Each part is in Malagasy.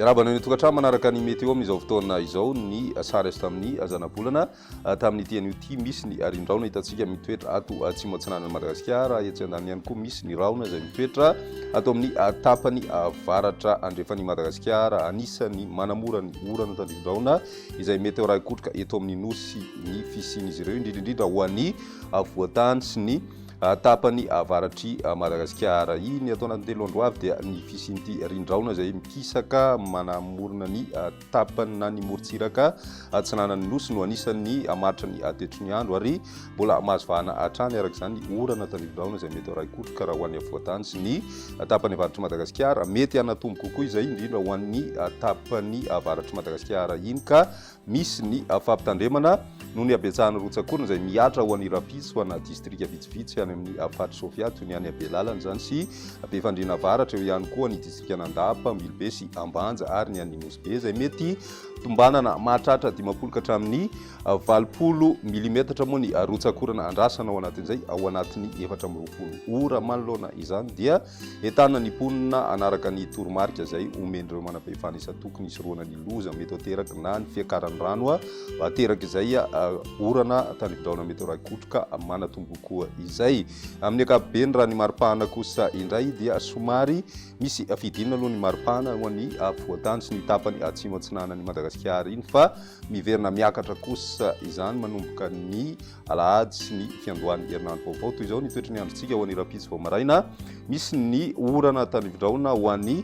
Fiarabana ny tokantrano manaraka ny météo amin'izao fotoana izao ny sary tamin'ny azanabolana tamin'ny tian'io ty misy ny arindraona hitantsika mitoetra ato atsimo atsinanan'ny Madagascar etsy andany ihany koa misy ny raona izay mitoetra ato amin'ny tapany avaratra andrefan'ny Madagascar anisany manamora ny orana tandrifin-draona izay mety raha ikotroka eto amin'ny nosy ny fisian'izy ireo indrindrindrindra ho an'ny voatany sy ny tapany avaratry Madagascar. Ny atao anatin'ny telo andro avy dia ny fisian'ity rindraona izay mikisaka manamorona ny tapany na ny morontsiraka atsinanan'ny nosy no anisan'ny amaritra ny tetry ny andro ary mbola mahazovana hatrany araka izany orana tandrifin-draona izay mety raha ikotroka raha ho an'ny avoatany sy ny tapany avaratry Madagascar mety hanatombo kokoa izay indrindra ho an'ny tapany avaratry Madagascar iny ka misy ny fampitandremana noho ny abetsahana rotsakorona izay miatra ho an'ny rapitsy ho ana distrika vitsivitsy any amin'ny Fatra Sofia toy ny any Abelalana zany sy Befandriana avaratra eo ihany koa ny distrika Nandapa, Milbe sy Ambanja ary ny any Nosbe izay mety tombanana mahatratra 50 ka hatramin'ny 80 milimetatra moa ny rotsakorana andrasana ao anatin'izay ao anatin'ny 420 ora manoloana izany dia entana ny ponina anaraka ny toromarika izay omendreo manam-pahefana isa-tokony isoroana ny loza mety hoteraka na ny fiakaran'ny rano ateraka izay orana tandrifin-draona mety raha ikotroka manatombo koa izay amin'ny ankapobeny raha ny maripahana kosa indray dia somary misy fidinina aloha ny maripahana ho an'ny voatany sy ny tapany atsimo atsinanan'ny Madagascar iny fa miverina miakatra kosa izany manomboka ny alahady sy ny fiandohan'ny herinandro vaovao toy izao ny toetrany androntsika ho an'ny rapitsy vao maraina misy ny orana tandrifin-draona ho an'ny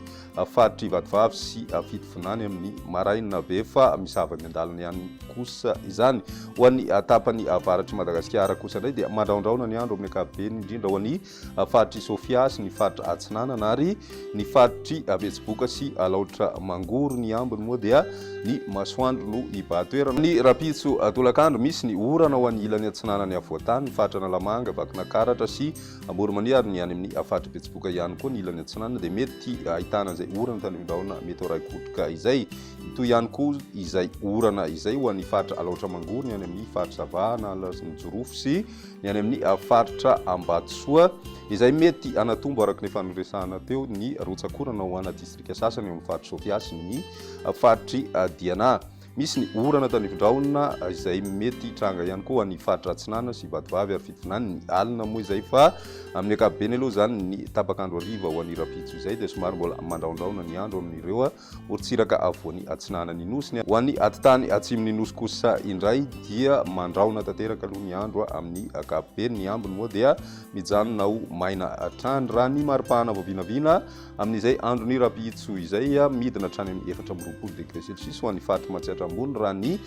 faritry vatovavy sy fitovinany amin'ny maraina be fa misava miandalana ihany kosa izany ho an'ny tapany avaratry Madagascar kosa indray dia mandraondraona ny andro amin'ny ankapobeny indrindra ho an'ny faritry Sofia sy ny faritra atsinanana ary ny faritry Betsiboka sy laotra mangoro ny ambiny moa dia ny masoandro no ibatoerana ny rapitso tolakandro misy ny orana ho an'ny ilany atsinanany avoatany ny faritra Analamanga vakina karatra sy Moromania ary ny any amin'ny faritra Betsiboka ihany koa ny ilany atsinanana dia mety ahitana izay orana tandrifin-draona mety ho raha ikotroka izay toy ihany koa izay orana izay ho an'ny faritra laotra mangoro ny any amin'ny faritra Zavana ny Jorofo sy ny any amin'ny faritra Ambatsoa izay mety anatombo araka ny fanoresahana teo ny rotsakorana ho ana distrika sasany eo amin'ny faritra Sofia sy ny faritry Diana misy ny orana tandrifin-draona izay mety hitranga ihany koa ny faritra atsinana sy vatovavy ary fitovinany ny alina moa izay fa amin'ny ankapobeny aloha zany ny tapakandro ariva ho an'ny rapitso izay dia somary mbola mandraondraona ny andro amin'ireo morontsiraka avoan'ny atsinanany nosy ho an'ny atitany atsimon'ny nosy kosa indray dia mandraona tanteraka aloha ny andro amin'ny ankapobeny ny ambiny moa dia mijanona ho maina hatrany raha ny maripahana voavinavina amin'izay andron'ny rapitso izay midina hatrany amin'ny 420 degré celsius ho an'ny faritra Matsiatra ambony raha ny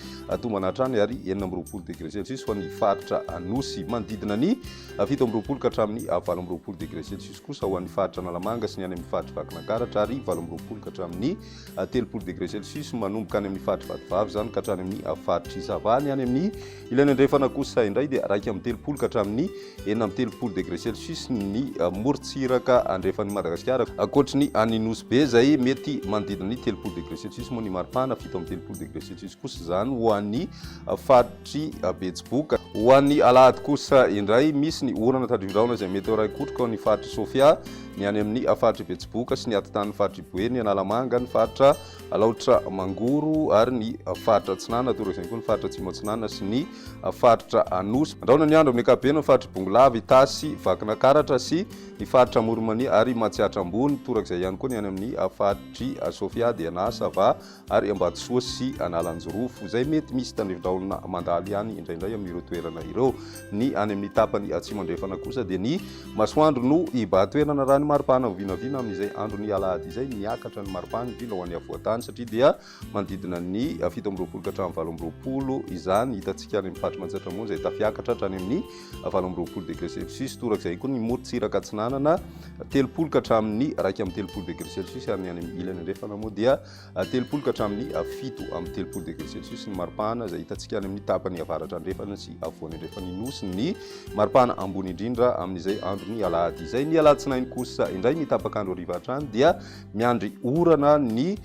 tombana hatrany ary 920 degré celsius ho an'ny faritra Nosy manodidina ny 720 ka hatramin'ny 920 degré celsius kosa ho an'ny faritra Analamanga sy ny any amin'ny faritra vakina karatra ary 920 ka hatramin'ny 30 degré celsius manomboka any amin'ny faritra vatovavy zany ka hatrany amin'ny faritry Zavany any amin'ny ilany andrefana kosa indray dia raika amin'ny 30 ka hatramin'ny 930 degré celsius ny morontsiraka andrefan'ny Madagascar akoatry ny any Nosbe izay mety manodidina ny 30 degré celsius moa ny maripahana 7 amin'ny 30 degré celsius kosa zany ho an'ny faritry Betsiboka ho an'ny alahady kosa indray misy ny orana tandrifin-draona izay mety raha ikotroka ho an'ny faritry Sofia ny any amin'ny faritry Betsiboka sy ny atitan'ny faritry Boe ny Analamanga ny faritra laotra mangoro ary ny faritra atsinana toy izay koa ny faritra atsimo atsinana sy ny faritra Nosy andraona ny andro amin'ny ankapobeny ny faritra Bongolava Itasy vakina karatra sy ny faritra Moromania ary Matsiatra ambony torak'izay ihany koa ny any amin'ny faritry Sofia dia Sava ary Ambatsoa sy Analanjorofo izay mety misy tandrifin-draona mandaly ihany indraindray amin'ireo toerana ireo ny any amin'ny tapany atsimo andrefana kosa dia ny masoandro no ibatoerana raha ny maripahana voavinavina amin'izay andro ny alahady izay miakatra ny maripahana indrindra ho an'ny avoatany satria dia manodidina ny 17 ka hatramin'ny 20 izany hitantsika any amin'ny faritra Matsiatra ambony izay tafiakatra hatrany amin'ny 20 degré celsius torak'izay koa ny morontsiraka atsinanana 30 ka hatramin'ny 130 degré celsius ary ny any amin'ny ilany andrefana moa dia 30 ka hatramin'ny 7 amin'ny 30 degré celsius ny maripahana izay hitantsika any amin'ny tapany avaratra andrefana sy avoany andrefany nosy ny maripahana ambony indrindra amin'izay andro ny alahady izay ny alahady tsinainy kosa indray ny tapakandro ariva hatrany dia miandry orana ny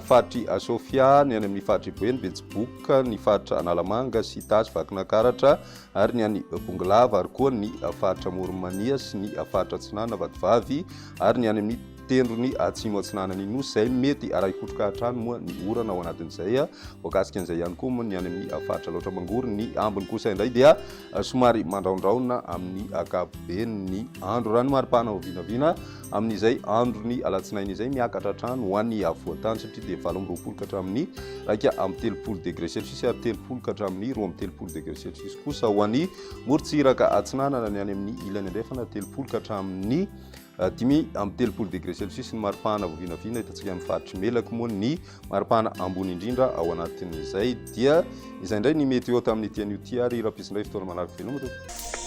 faritry Sofia ny any amin'ny faritry Boe ny Betsiboka ny faritra Analamanga sy Itasy vakina karatra ary ny any Bongolava ary koa ny faritra Moromania sy ny faritra atsinana vatovavy ary ny any amin'ny tendrony atsimo atsinanany no zay mety araikotroka hatrany moa ny orana ao anatin'izay voakasika an'izay ihany koa moa ny any amin'ny faritra loatra mangory ny ambiny kosa indray dia somary mandraondraona amin'ny akapobeny ny andro raha ny maripana ho vinavina amin'izay androny alatsinainy izay miakatra hatrany ho an'ny avoatany satria dia 20 ka hatramin'ny raika amin'ny 30 degré celsius ary 30 ka hatramin'ny 20 degré celsius kosa ho an'ny morontsiraka atsinanana ny any amin'ny ilany andrefana 30 ka hatramin'ny 30 degré celsius ny maripana vovinavina hitantsika amin'ny faritry melaka moa ny maripana ambony indrindra ao anatin'izay dia izay indray ny météo tamin'ny tian'io ty ary rapisin'indray fotoana manaraka veloma